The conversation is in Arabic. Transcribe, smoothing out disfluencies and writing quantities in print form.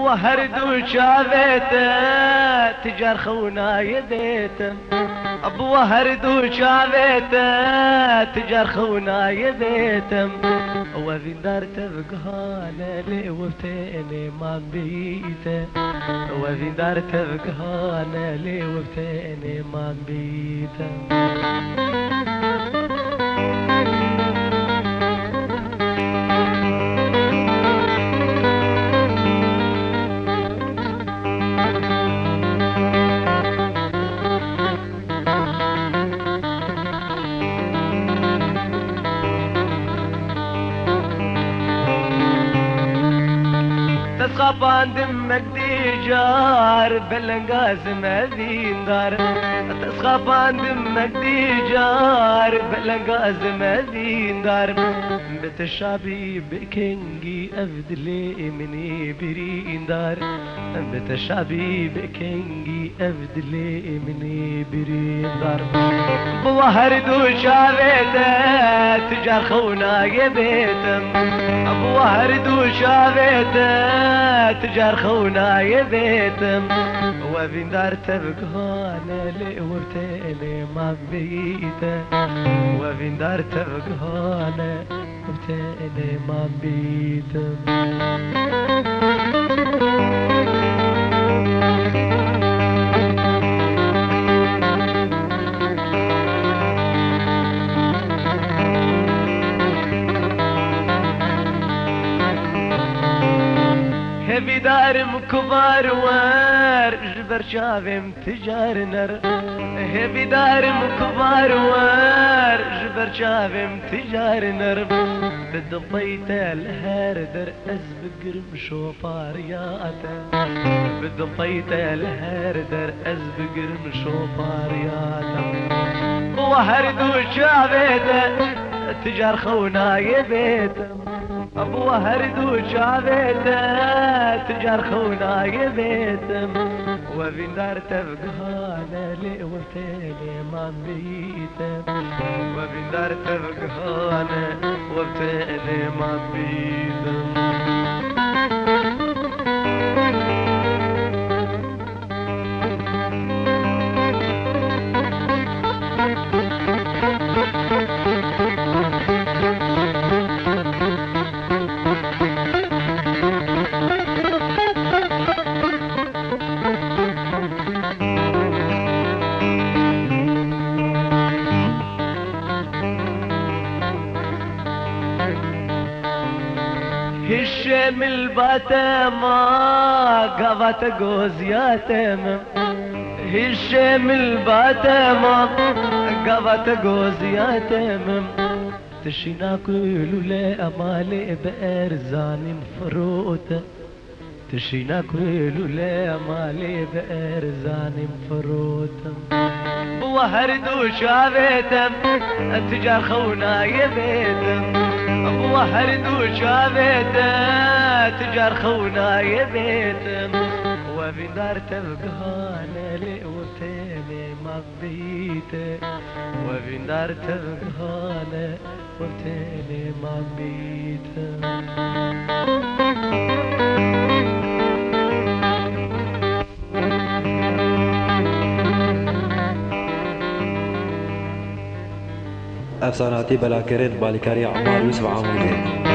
ابو هرد وشافيته تجار خونا يديته ابو هرد وشافيته تجار خونا يديته وفي دار تبقانا لي وبتاني ما بيته وفي دار تبقانا لي وبتاني ما بيته تسخبان دمك ديجار بلنقاز مدين دار تسخبان دمك ديجار بلنقاز مدين دار بتشابي بكنجي افدلي مني برين دار بتشابي بكنجي افدلي مني برين دار بوهرد وشافيته تجار خونا يبيتم ابو هرد وشافيته تجار خونا يبيتم وفي دار تبقانا لي وبتالي ما بيته وفي دار تبقانا وبتالي ما بيته في دار كبار وار جبر شافم تجار نر في دار كبار وار جبر شافم تجار نر بدبيت الهردر ازبقر مشوفار ياتا بدبيت الهردر ازبقر مشوفار ياتا وهرد وشافيته تجار خونا يبيته ابو هرد وشافيته تجار خونا يبيتم وفي دار تبقانا لي وبتالي ما بيتم وفي دار تبقانا وبتالي ما بيتم هشام الباتما قضت جوز ياتم هشام الباتما قضت جوز ياتم تشينا كل لا امالي بارزاني مفروته تشينا كل لا امالي بارزاني مفروته وهرد وشافيتم تجار خونا يبيتم ابو هرد وشافيته تجار خونا يبيتم وفي دار تبقانا لي وبتالي ما بيته وفي دار تبقانا وبتالي ما بيته افساناتی بلاکرین بالکاری عمار یوسف عامری